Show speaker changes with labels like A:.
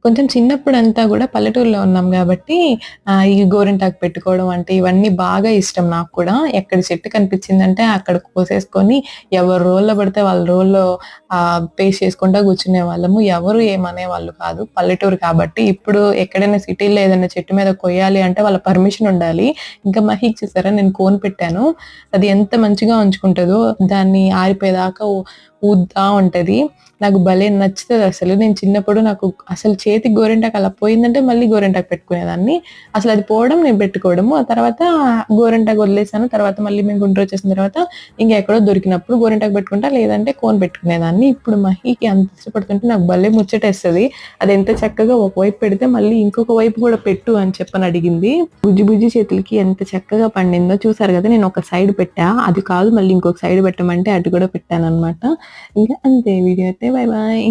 A: కొంచెం చిన్నప్పుడంతా గూడా పల్లెటూరులో ఉన్నాం గాబట్టి ఈ గోరింటాకు పెట్టుకోవడం అంటే ఇవన్నీ బాగా ఇష్టం నాకు కూడా. ఎక్కడ చెట్టు కనిపించిందంటే అక్కడ కోసేసుకొని ఎవరి రోల్లో పడితే వాళ్ళ రోల్లో పేస్ట్ చేసుకుంటా కూర్చునేవాళ్ళము. ఎవరు ఏమనేవాళ్ళు కాదు. పల్లెటూరు కాబట్టి. ఇప్పుడు ఎక్కడైనా సిటీలో ఏదైనా చెట్టు మీద కొయ్యాలి అంటే వాళ్ళ పర్మిషన్ ఉండాలి. ఇంకా మహీకి చూసారా నేను కోన్ పెట్టాను. అది ఎంత మంచిగా ఉంచుకుంటదో దాన్ని ఆరిపోయేదాకా ఊదుతా ఉంటది. నాకు భలే నచ్చుతదసలు. నేను చిన్నప్పుడు నాకు అసలు చేతికి గోరింటాకు అలా పోయిందంటే మళ్ళీ గోరింటాకు పెట్టుకునేదాన్ని. అసలది పోవడం, నేను పెట్టుకోవడము. ఆ తర్వాత గోరింటాకు వదిలేసాను. తర్వాత మళ్ళీ మేము గుంటూరొచ్చేసిన తర్వాత ఇంకెక్కడో దొరికినప్పుడు గోరింటాకు పెట్టుకుంటా, లేదంటే కోన్ పెట్టుకునేదాన్ని. ఇప్పుడు మహీకి అంత ఇష్టపడుతుంటే నాకు భలే ముచ్చటేస్తది. అదెంత చక్కగా ఒకవైపు పెడితే మళ్ళీ ఇంకొక వైపు కూడా పెట్టు అని చెప్పని అడిగింది. బుజ్జి బుజ్జి చేతులకి ఎంత చక్కగా పండిందో చూసారు కదా! నేను ఒక సైడ్ పెట్టా. అది కాదు మళ్ళీ ఇంకొక సైడ్ పెట్టమంటే అటు కూడా పెట్టాననమాట. ఇంకా అంతే వీడియో అయితే. Bye bye.